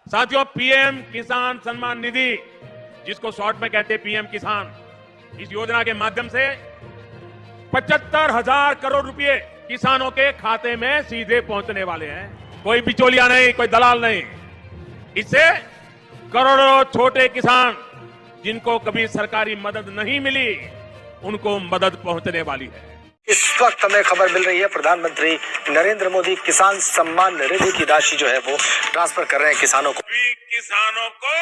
साथियों, पीएम किसान सम्मान निधि, जिसको शॉर्ट में कहते हैं पीएम किसान, इस योजना के माध्यम से 75,000 करोड़ रुपए किसानों के खाते में सीधे पहुंचने वाले हैं। कोई बिचौलिया नहीं, कोई दलाल नहीं। इससे करोड़ों छोटे किसान जिनको कभी सरकारी मदद नहीं मिली, उनको मदद पहुंचने वाली है। इस वक्त हमें खबर मिल रही है प्रधानमंत्री नरेंद्र मोदी किसान सम्मान निधि की राशि जो है वो ट्रांसफर कर रहे हैं किसानों को। किसानों को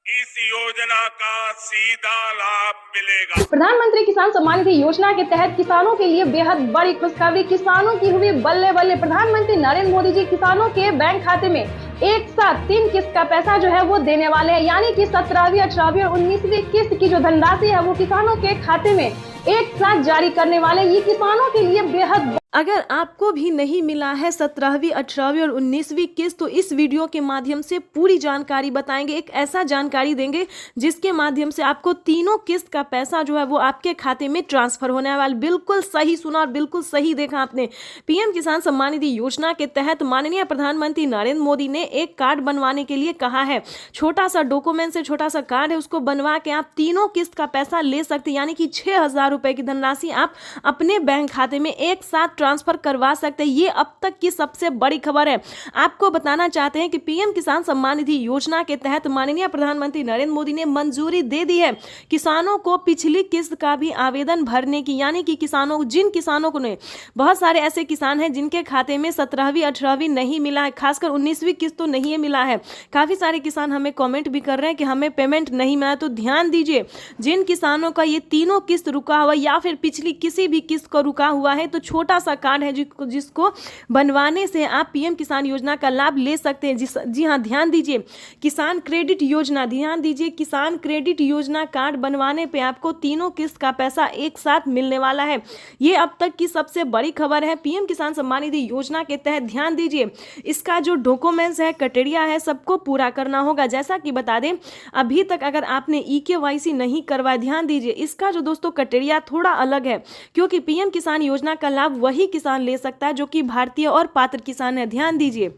इस योजना का सीधा लाभ मिलेगा। प्रधानमंत्री किसान सम्मान निधि योजना के तहत किसानों के लिए बेहद बड़ी खुशखबरी। किसानों की हुई बल्ले बल्ले। प्रधानमंत्री नरेंद्र मोदी जी किसानों के बैंक खाते में एक साथ 3 किस्त का पैसा जो है वो देने वाले हैं, यानी कि 17वीं, 18वीं और 19वीं किस्त की जो धनराशि है वो किसानों के खाते में एक साथ जारी करने वाले। ये किसानों के लिए बेहद। अगर आपको भी नहीं मिला है 17वीं, 18वीं और 19वीं किस्त, तो इस वीडियो के माध्यम से पूरी जानकारी बताएंगे। एक ऐसा जानकारी देंगे जिसके माध्यम से आपको तीनों किस्त का पैसा जो है वो आपके खाते में ट्रांसफर होने वाला। बिल्कुल सही सुना और बिल्कुल सही देखा आपने। पीएम किसान सम्मान निधि योजना के तहत माननीय प्रधानमंत्री नरेंद्र मोदी ने एक कार्ड बनवाने के लिए कहा है। छोटा सा डॉक्यूमेंट से छोटा सा कार्ड है, उसको बनवा के आप तीनों किस्त का पैसा ले सकते, यानी कि 6,000 रुपए की धनराशि आप अपने बैंक खाते में एक साथ ट्रांसफर करवा सकते हैं। ये अब तक की सबसे बड़ी खबर है। आपको बताना चाहते हैं कि पीएम किसान सम्मान निधि योजना के तहत माननीय प्रधानमंत्री नरेंद्र मोदी ने मंजूरी दे दी है किसानों को पिछली किस्त का भी आवेदन भरने की, यानी कि जिन किसानों को ने, बहुत सारे ऐसे किसान हैं जिनके खाते में 17वीं, 18वीं नहीं मिला है, खासकर 19वीं किस्त तो नहीं मिला है। काफी सारे किसान हमें कमेंट भी कर रहे हैं कि हमें पेमेंट नहीं मिला। तो ध्यान दीजिए, जिन किसानों का ये तीनों किस्त रुका हुआ या फिर पिछली किसी भी किस्त को रुका हुआ है, तो छोटा सा कार्ड है जिसको बनवाने से आप पीएम किसान योजना का लाभ ले सकते हैं। जी हाँ, ध्यान दीजिए, किसान क्रेडिट योजना, ध्यान दीजिए, किसान क्रेडिट योजना कार्ड बनवाने पे आपको तीनों किस्त का पैसा एक साथ मिलने वाला है। ये अब तक की सबसे बड़ी खबर है। पीएम किसान सम्मान निधि योजना के तहत ध्यान दीजिए, इसका जो डॉक्यूमेंट्स है, क्राइटेरिया है, सबको पूरा करना होगा। जैसा कि बता दें, अभी तक अगर आपने EKYC नहीं करवाया, ध्यान दीजिए, इसका जो दोस्तों क्राइटेरिया थोड़ा अलग है, क्योंकि पीएम किसान योजना का लाभ वही किसान ले सकता है जो कि भारतीय और पात्र किसान है। ध्यान दीजिए,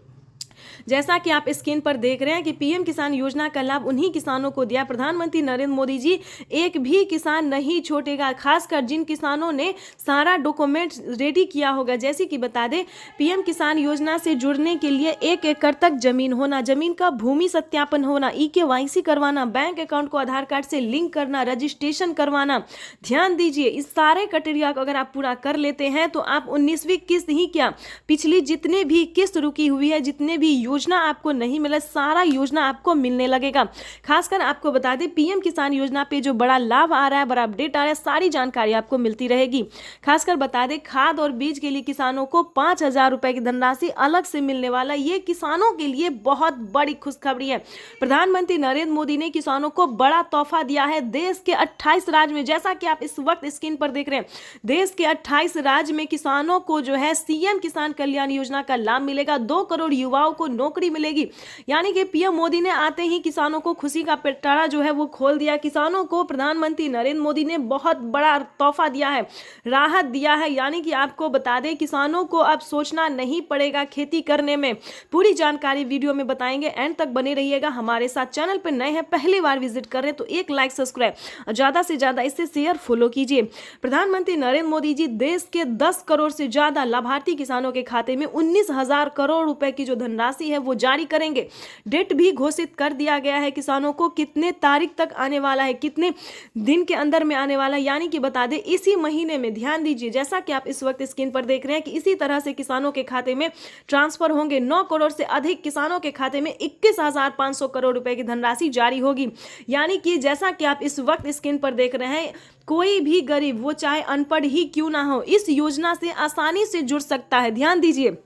जैसा कि आप स्क्रीन पर देख रहे हैं कि पीएम किसान योजना का लाभ उन्हीं किसानों को दिया प्रधानमंत्री नरेंद्र मोदी जी। एक भी किसान नहीं छोड़ेगा, खासकर जिन किसानों ने सारा डॉक्यूमेंट्स रेडी किया होगा। जैसे कि बता दें, पीएम किसान योजना से जुड़ने के लिए 1 एकड़ तक जमीन होना, जमीन का भूमि सत्यापन होना, EKYC करवाना, बैंक अकाउंट को आधार कार्ड से लिंक करना, रजिस्ट्रेशन करवाना। ध्यान दीजिए, इस सारे क्राइटेरिया को अगर आप पूरा कर लेते हैं तो आप 19वीं किस्त ही क्या, पिछली जितने भी किस्त रुकी हुई है, जितने भी योजना आपको नहीं मिला, सारा योजना आपको मिलने लगेगा। खासकर आपको बता दें, पीएम किसान योजना पे जो बड़ा लाभ आ रहा है, बड़ा अपडेट आ रहा है, सारी जानकारी आपको मिलती रहेगी। खासकर बता दें, खाद और बीज के लिए किसानों को 5,000 रुपए की धनराशि अलग से मिलने वाला। ये किसानों के लिए बहुत बड़ी खुशखबरी है। प्रधानमंत्री नरेंद्र मोदी ने किसानों को बड़ा तोहफा दिया है। देश के 28 राज्य में, जैसा कि आप इस वक्त स्क्रीन पर देख रहे हैं, देश के 28 राज्य में किसानों को जो है सीएम किसान कल्याण योजना का लाभ मिलेगा। 2 करोड़ युवाओं को नौकरी मिलेगी, यानी कि पीएम मोदी ने आते ही किसानों को खुशी का पिटारा जो है वो खोल दिया। किसानों को प्रधानमंत्री नरेंद्र मोदी ने बहुत बड़ा तोहफा दिया है, राहत दिया है, यानी कि आपको बता दें, किसानों को अब सोचना नहीं पड़ेगा खेती करने में। पूरी जानकारी वीडियो में बताएंगे, एंड तक बने रहिएगा हमारे साथ। चैनल पर नए हैं, पहली बार विजिट कर रहे हैं तो एक लाइक, सब्सक्राइब, ज्यादा से ज्यादा इसे शेयर, फॉलो कीजिए। प्रधानमंत्री नरेंद्र मोदी जी देश के 10 करोड़ से ज्यादा लाभार्थी किसानों के खाते में 19,000 करोड़ रुपए की जो धनराशि है वो जारी करेंगे। डेट भी घोषित कर दिया गया है, किसानों को कितने तारीख तक आने वाला है, कितने दिन के अंदर में आने वाला है, यानी कि बता दें इसी महीने में। ध्यान दीजिए, जैसा कि आप इस वक्त स्क्रीन पर देख रहे हैं कि इसी तरह से किसानों के खाते में ट्रांसफर होंगे। 9 करोड़ से अधिक किसानों के खाते में 21,500 करोड़ रुपए की धनराशि जारी होगी। यानी कि जैसा कि आप इस वक्त स्क्रीन पर देख रहे हैं, कोई भी गरीब, वो चाहे अनपढ़ ही क्यों ना हो, इस योजना से आसानी से जुड़ सकता है। ध्यान दीजिए,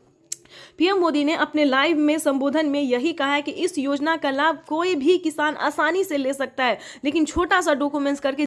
पीएम मोदी ने अपने लाइव में संबोधन में यही कहा है कि इस योजना का लाभ कोई भी किसान आसानी से ले सकता है, लेकिन छोटा सा डॉक्यूमेंट्स करके